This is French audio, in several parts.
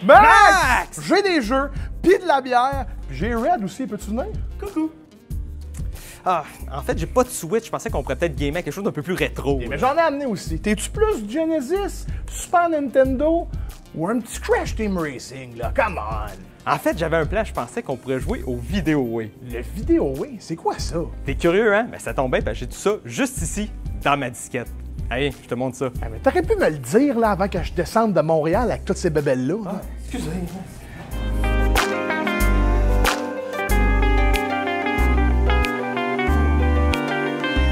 Max! J'ai des jeux, pis de la bière, pis j'ai Red aussi, peux-tu venir? Coucou! Ah, en fait, j'ai pas de Switch. Je pensais qu'on pourrait peut-être gamer à quelque chose d'un peu plus rétro. Mais j'en ai amené aussi. T'es-tu plus Genesis, Super Nintendo ou un petit Crash Team Racing, là? Come on! En fait, j'avais un plan. Je pensais qu'on pourrait jouer au Vidéoway. Le Vidéoway, c'est quoi ça? T'es curieux, hein? Ben, ça tombe bien parce que j'ai tout ça juste ici, dans ma disquette. Allez, je te montre ça. Ah, mais t'aurais pu me le dire, là, avant que je descende de Montréal avec toutes ces bébelles-là. Ah, excusez.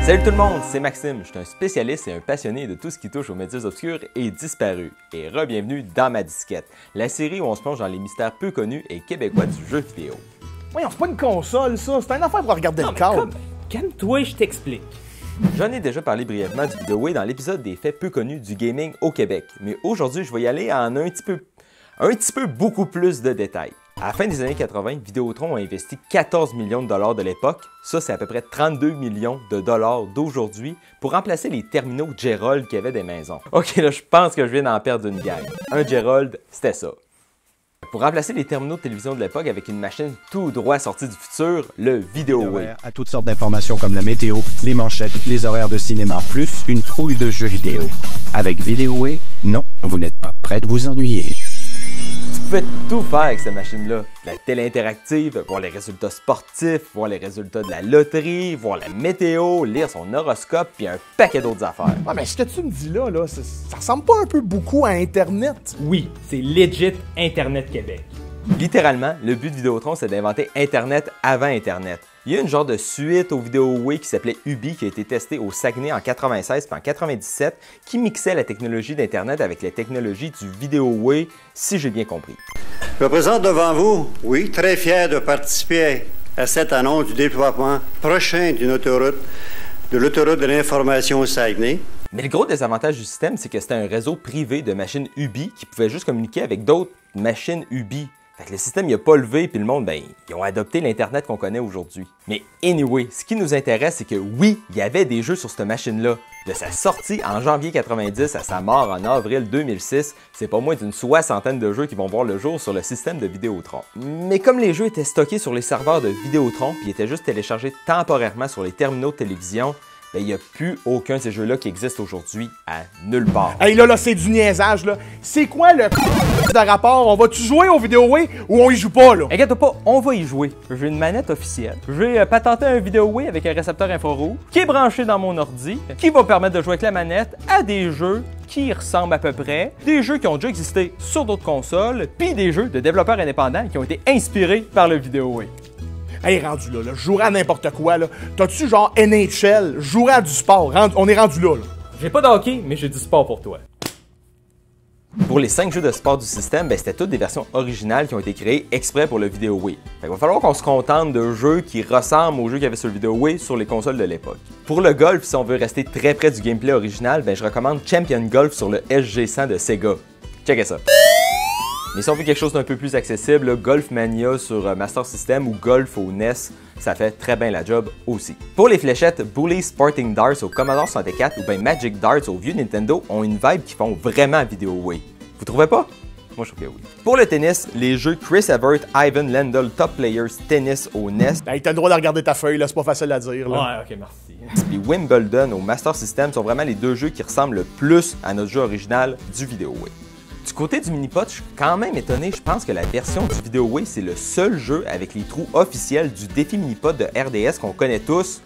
Salut tout le monde, c'est Maxime. Je suis un spécialiste et un passionné de tout ce qui touche aux médias obscurs et disparus. Et re-bienvenue dans ma disquette, la série où on se plonge dans les mystères peu connus et québécois du jeu vidéo. Voyons, c'est pas une console, ça. C'est une affaire pour regarder le câble. Calme-toi, je t'explique. J'en ai déjà parlé brièvement du Vidéoway dans l'épisode des faits peu connus du gaming au Québec. Mais aujourd'hui, je vais y aller en un petit peu beaucoup plus de détails. À la fin des années 80, Vidéotron a investi 14 millions de dollars de l'époque, ça c'est à peu près 32 millions de dollars d'aujourd'hui, pour remplacer les terminaux Gerald qu'il y avait des maisons. Ok, là je pense que je viens d'en perdre une gang. Un Gerald, c'était ça. Pour remplacer les terminaux de télévision de l'époque avec une machine tout droit sortie du futur, le Vidéoway. À toutes sortes d'informations comme la météo, les manchettes, les horaires de cinéma, plus une trouille de jeux vidéo. Avec Vidéoway, non, vous n'êtes pas prêt de vous ennuyer. Tu pouvais tout faire avec cette machine-là. De la télé interactive, voir les résultats sportifs, voir les résultats de la loterie, voir la météo, lire son horoscope, puis un paquet d'autres affaires. Ah, mais ce que tu me dis là, ça ressemble pas un peu beaucoup à Internet? Oui, c'est legit Internet Québec. Littéralement, le but de Vidéotron, c'est d'inventer Internet avant Internet. Il y a une genre de suite au Vidéoway qui s'appelait Ubi qui a été testé au Saguenay en 96 puis en 97 qui mixait la technologie d'Internet avec la technologie du Vidéoway, si j'ai bien compris. Je me présente devant vous, oui, très fier de participer à cette annonce du déploiement prochain de l'autoroute de l'information au Saguenay. Mais le gros désavantage du système, c'est que c'était un réseau privé de machines Ubi qui pouvait juste communiquer avec d'autres machines Ubi. Fait que le système il a pas levé, puis le monde, ben, ils ont adopté l'Internet qu'on connaît aujourd'hui. Mais anyway, ce qui nous intéresse, c'est que oui, il y avait des jeux sur cette machine-là. De sa sortie en janvier 90 à sa mort en avril 2006, c'est pas moins d'une soixantaine de jeux qui vont voir le jour sur le système de Vidéotron. Mais comme les jeux étaient stockés sur les serveurs de Vidéotron, puis étaient juste téléchargés temporairement sur les terminaux de télévision, ben, il n'y a plus aucun de ces jeux-là qui existe aujourd'hui à nulle part. Hey là, c'est du niaisage, là. C'est quoi le de rapport? On va-tu jouer au Vidéoway ou on y joue pas, là? Inquiète pas, on va y jouer. J'ai une manette officielle. J'ai patenté un Vidéoway avec un récepteur infrarouge qui est branché dans mon ordi, qui va permettre de jouer avec la manette à des jeux qui ressemblent à peu près, des jeux qui ont déjà existé sur d'autres consoles, puis des jeux de développeurs indépendants qui ont été inspirés par le Vidéoway. Hey, rendu là, je jouerais à n'importe quoi, là. T'as-tu genre NHL, je jouerais à du sport, on est rendu là, là. J'ai pas de hockey, mais j'ai du sport pour toi. Pour les 5 jeux de sport du système, ben, c'était toutes des versions originales qui ont été créées exprès pour le Vidéoway. Il va falloir qu'on se contente de jeux qui ressemblent aux jeux qu'il y avait sur le Vidéoway sur les consoles de l'époque. Pour le golf, si on veut rester très près du gameplay original, ben, je recommande Champion Golf sur le SG100 de Sega. Checkez ça. Mais si on veut quelque chose d'un peu plus accessible, Golf Mania sur Master System ou Golf au NES, ça fait très bien la job aussi. Pour les fléchettes, Bully Sporting Darts au Commodore 64 ou bien Magic Darts au vieux Nintendo ont une vibe qui font vraiment Vidéoway. Vous trouvez pas? Moi je trouve que oui. Pour le tennis, les jeux Chris Evert, Ivan Lendl Top Players Tennis au NES. Hey, t'as le droit de regarder ta feuille, là, c'est pas facile à dire, là. Ouais, ok, merci. Puis Wimbledon au Master System sont vraiment les deux jeux qui ressemblent le plus à notre jeu original du Vidéoway. Du côté du Minipod, je suis quand même étonné. Je pense que la version du Vidéoway, c'est le seul jeu avec les trous officiels du défi Minipod de RDS qu'on connaît tous,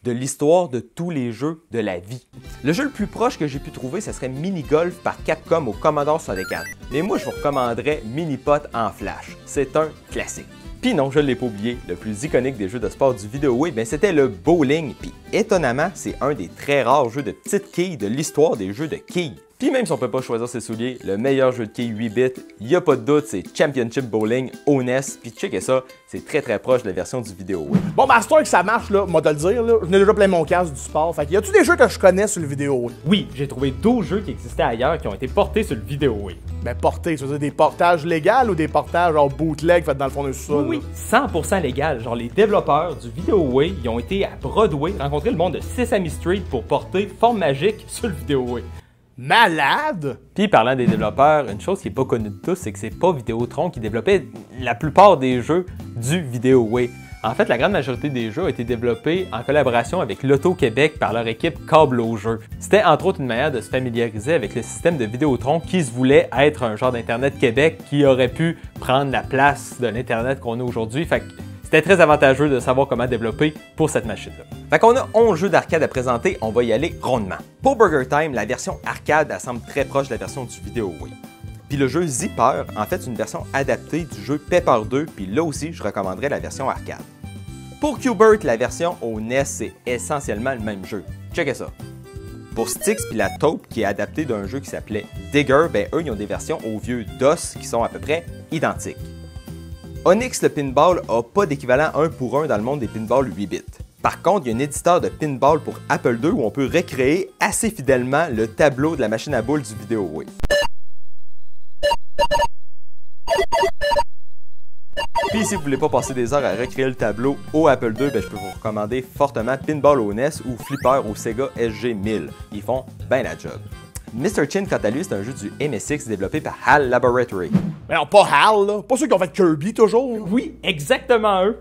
de l'histoire de tous les jeux de la vie. Le jeu le plus proche que j'ai pu trouver, ce serait Mini-Golf par Capcom au Commodore 64. Mais moi, je vous recommanderais Minipod en flash. C'est un classique. Puis non, je ne l'ai pas oublié, le plus iconique des jeux de sport du Vidéoway, ben c'était le bowling. Puis étonnamment, c'est un des très rares jeux de petites quilles de l'histoire des jeux de quilles. Puis même si on peut pas choisir ses souliers, le meilleur jeu de quilles 8 bits, y a pas de doute, c'est Championship Bowling au NES. Puis checkez ça, c'est très proche de la version du Vidéoway. Bon, ben, à ce temps que ça marche, là, moi te le dire, là, je n'ai déjà plein mon casque du sport. Fait que y a-tu des jeux que je connais sur le Vidéoway? Oui, j'ai trouvé 12 jeux qui existaient ailleurs qui ont été portés sur le Vidéoway. Ben, portés, tu veux dire des portages légaux ou des portages genre bootleg faits dans le fond d'un sous-sol? Oui, 100% légal. Genre, les développeurs du Vidéoway, ils ont été à Broadway rencontrer le monde de Sesame Street pour porter Forme Magique sur le Vidéoway. Malade! Puis parlant des développeurs, une chose qui n'est pas connue de tous, c'est que c'est pas Vidéotron qui développait la plupart des jeux du Vidéoway. En fait, la grande majorité des jeux ont été développés en collaboration avec l'Auto-Québec par leur équipe Câble au jeu. C'était entre autres une manière de se familiariser avec le système de Vidéotron qui se voulait être un genre d'Internet Québec qui aurait pu prendre la place de l'Internet qu'on a aujourd'hui. Fait que c'était très avantageux de savoir comment développer pour cette machine-là. Fait qu'on a 11 jeux d'arcade à présenter, on va y aller rondement. Pour Burger Time, la version arcade elle semble très proche de la version du Vidéoway. Puis le jeu Zipper, en fait, c'est une version adaptée du jeu Pepper 2, puis là aussi, je recommanderais la version arcade. Pour Q*bert, la version au NES, c'est essentiellement le même jeu. Checkez ça. Pour Styx puis la Taupe, qui est adaptée d'un jeu qui s'appelait Digger, ben eux, ils ont des versions au vieux DOS qui sont à peu près identiques. Onyx le pinball a pas d'équivalent 1 pour 1 dans le monde des pinballs 8 bits. Par contre, il y a un éditeur de pinball pour Apple II où on peut recréer assez fidèlement le tableau de la machine à boules du Vidéoway. Puis si vous voulez pas passer des heures à recréer le tableau au Apple II, ben, je peux vous recommander fortement Pinball au NES ou Flipper au Sega SG-1000. Ils font bien la job. Mr. Chin, quant à lui, c'est un jeu du MSX développé par HAL Laboratory. Mais non, pas HAL, là. Pas ceux qui ont fait Kirby, toujours. Oui, exactement eux.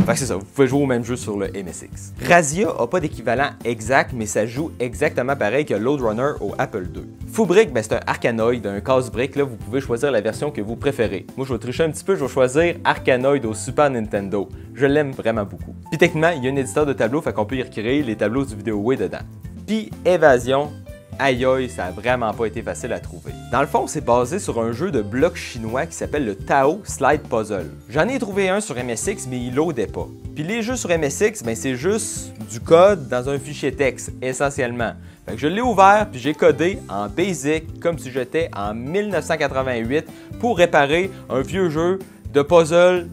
Fait que c'est ça, vous pouvez jouer au même jeu sur le MSX. Razia a pas d'équivalent exact, mais ça joue exactement pareil que Load Runner au Apple II. Fubrick, ben c'est un Arkanoid, un casse-brique, là vous pouvez choisir la version que vous préférez. Moi je vais tricher un petit peu, je vais choisir Arkanoid au Super Nintendo. Je l'aime vraiment beaucoup. Puis techniquement, il y a un éditeur de tableaux, fait qu'on peut y recréer les tableaux du Vidéoway dedans. Puis Évasion, aïe aïe, ça a vraiment pas été facile à trouver. Dans le fond, c'est basé sur un jeu de blocs chinois qui s'appelle le Tao Slide Puzzle. J'en ai trouvé un sur MSX, mais il loadait pas. Puis les jeux sur MSX, ben c'est juste du code dans un fichier texte, essentiellement. Fait que je l'ai ouvert, puis j'ai codé en BASIC, comme si j'étais en 1988, pour réparer un vieux jeu de puzzle,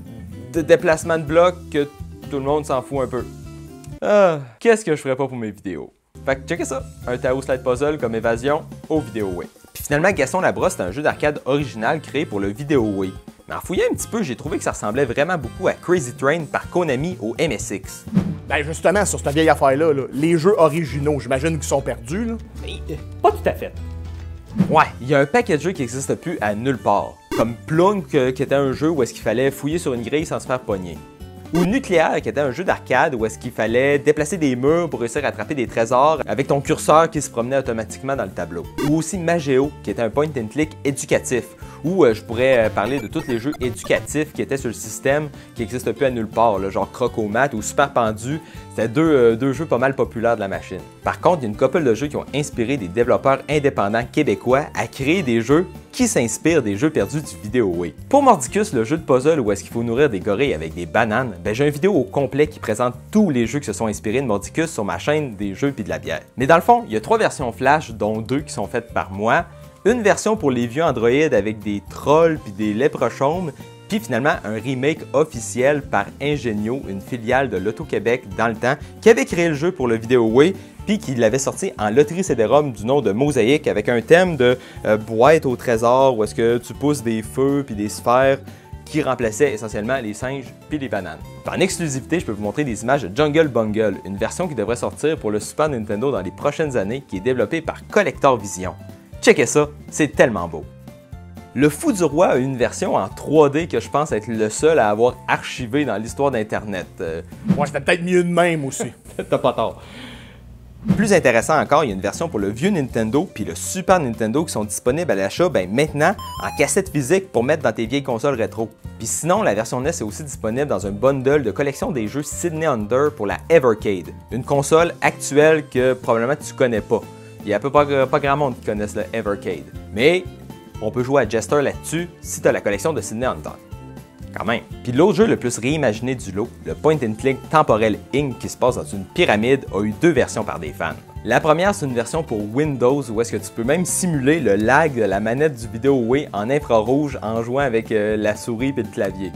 de déplacement de blocs que tout le monde s'en fout un peu. Qu'est-ce que je ferais pas pour mes vidéos? Fait que checkez ça, un Tao Slide Puzzle comme Évasion au Vidéoway. Puis finalement, Gaston Labrosse, c'est un jeu d'arcade original créé pour le Vidéoway. Mais en fouillant un petit peu, j'ai trouvé que ça ressemblait vraiment beaucoup à Crazy Train par Konami au MSX. Ben justement, sur cette vieille affaire-là, les jeux originaux, j'imagine qu'ils sont perdus, là. Pas tout à fait. Ouais, il y a un paquet de jeux qui n'existe plus à nulle part. Comme Plunk, qui était un jeu où est-ce qu'il fallait fouiller sur une grille sans se faire pogner. Ou Nucléaire, qui était un jeu d'arcade où est-ce qu'il fallait déplacer des murs pour réussir à attraper des trésors avec ton curseur qui se promenait automatiquement dans le tableau. Ou aussi Magéo, qui était un point and click éducatif, où je pourrais parler de tous les jeux éducatifs qui étaient sur le système, qui n'existent plus à nulle part, là, genre Croc-O-Mat ou Super Pendu. C'était deux jeux pas mal populaires de la machine. Par contre, il y a une couple de jeux qui ont inspiré des développeurs indépendants québécois à créer des jeux qui s'inspirent des jeux perdus du Vidéoway. Pour Mordicus, le jeu de puzzle où est-ce qu'il faut nourrir des gorilles avec des bananes, ben j'ai une vidéo au complet qui présente tous les jeux qui se sont inspirés de Mordicus sur ma chaîne des jeux puis de la bière. Mais dans le fond, il y a 3 versions Flash, dont 2 qui sont faites par moi, une version pour les vieux Android avec des trolls puis des léprochaumes, puis finalement un remake officiel par Ingenio, une filiale de l'Auto-Québec dans le temps, qui avait créé le jeu pour le Vidéoway, puis qui l'avait sorti en loterie CD-ROM du nom de Mosaïque avec un thème de boîte au trésor où est-ce que tu pousses des feux puis des sphères qui remplaçaient essentiellement les singes puis les bananes. En exclusivité, je peux vous montrer des images de Jungle Bungle, une version qui devrait sortir pour le Super Nintendo dans les prochaines années, qui est développée par Collector Vision. Checkez ça, c'est tellement beau. Le Fou du Roi a une version en 3D que je pense être le seul à avoir archivé dans l'histoire d'Internet. Moi, c'était peut-être mieux de même aussi. T'as pas tort. Plus intéressant encore, il y a une version pour le vieux Nintendo puis le Super Nintendo qui sont disponibles à l'achat maintenant en cassette physique pour mettre dans tes vieilles consoles rétro. Puis sinon, la version NES est aussi disponible dans un bundle de collection des jeux Sydney Under pour la Evercade, une console actuelle que probablement tu connais pas. Il y a pas grand monde qui connaisse le Evercade. Mais on peut jouer à Jester là-dessus si tu as la collection de Sydney Under. Quand même. Puis l'autre jeu le plus réimaginé du lot, le Point and Click Temporel Inc. qui se passe dans une pyramide, a eu 2 versions par des fans. La première, c'est une version pour Windows où est-ce que tu peux même simuler le lag de la manette du Vidéoway en infrarouge en jouant avec la souris et le clavier.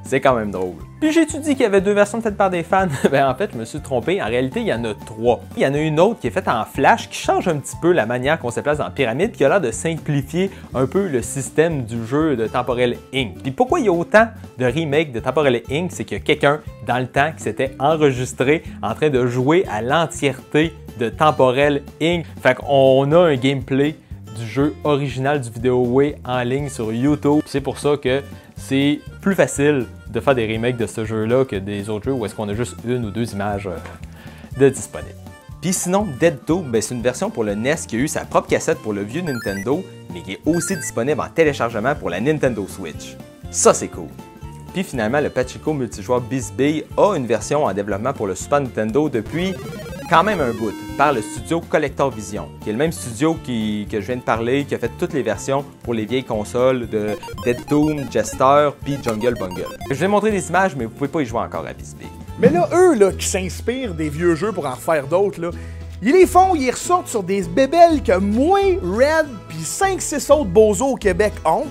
C'est quand même drôle. Puis j'ai-tu dit qu'il y avait 2 versions faites par des fans? Ben en fait, je me suis trompé. En réalité, il y en a 3. Il y en a une autre qui est faite en flash qui change un petit peu la manière qu'on se place dans la pyramide, qui a l'air de simplifier un peu le système du jeu de Temporel Inc. Puis pourquoi il y a autant de remakes de Temporel Inc? C'est qu'il y a quelqu'un dans le temps qui s'était enregistré en train de jouer à l'entièreté de Temporel Inc. Fait qu'on a un gameplay du jeu original du VideoWay en ligne sur YouTube. C'est pour ça que c'est plus facile de faire des remakes de ce jeu-là que des autres jeux où est-ce qu'on a juste une ou deux images de disponibles. Puis sinon, Dead 2, ben c'est une version pour le NES qui a eu sa propre cassette pour le vieux Nintendo, mais qui est aussi disponible en téléchargement pour la Nintendo Switch. Ça, c'est cool. Puis finalement, le Pachinko multijoueur Bisbee a une version en développement pour le Super Nintendo depuis quand même un bout, par le studio Collector Vision, qui est le même studio que je viens de parler, qui a fait toutes les versions pour les vieilles consoles de Dead Doom, Jester, puis Jungle Bungle. Je vais montrer des images, mais vous pouvez pas y jouer encore à Bisbee. Mais là, eux, là, qui s'inspirent des vieux jeux pour en refaire d'autres, là, ils les font, ils ressortent sur des bébelles que moi, Red, puis 5-6 autres bozos au Québec ont.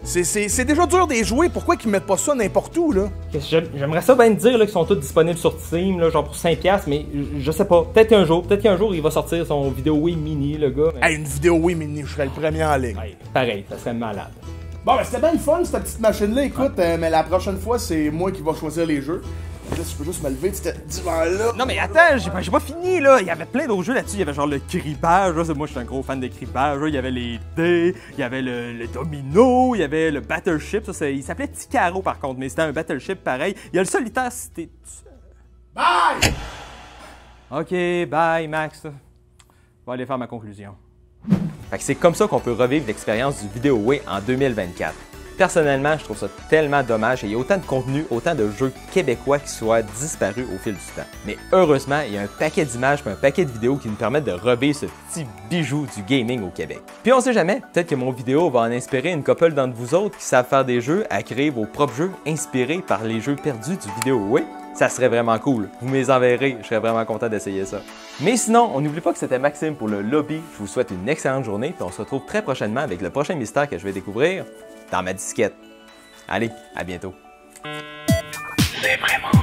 C'est déjà dur de les jouer, pourquoi qu'ils mettent pas ça n'importe où, là? J'aimerais ça bien te dire qu'ils sont tous disponibles sur Steam, là, genre pour 5$, mais je sais pas. Peut-être qu'un jour, il va sortir son VideoWay Mini, le gars. Mais... Hey, une VideoWay Mini, je serais le premier en ligne. Ouais, pareil, ça serait malade. Bon, ben c'était bien le fun, cette petite machine-là, écoute, mais la prochaine fois, c'est moi qui vais choisir les jeux. Là, je peux juste me lever de ce divan-là. Non mais attends, j'ai pas fini là, il y avait plein d'autres jeux là-dessus, il y avait genre le cribbage, là, moi je suis un gros fan de cribbage, il y avait les dés, il y avait le domino, il y avait le battleship, il s'appelait Ticaro par contre, mais c'était un battleship pareil, il y a le solitaire cité. Bye! Ok, bye Max, je vais aller faire ma conclusion. Fait que c'est comme ça qu'on peut revivre l'expérience du VideoWay en 2024. Personnellement, je trouve ça tellement dommage et il y a autant de contenu, autant de jeux québécois qui soient disparus au fil du temps. Mais heureusement, il y a un paquet d'images et un paquet de vidéos qui nous permettent de revivre ce petit bijou du gaming au Québec. Puis on sait jamais, peut-être que mon vidéo va en inspirer une couple d'entre vous autres qui savent faire des jeux à créer vos propres jeux inspirés par les jeux perdus du VideoWay. Ça serait vraiment cool. Vous me les enverrez, je serais vraiment content d'essayer ça. Mais sinon, on n'oublie pas que c'était Maxime pour le lobby. Je vous souhaite une excellente journée puis on se retrouve très prochainement avec le prochain mystère que je vais découvrir dans ma disquette. Allez, à bientôt. C'est vraiment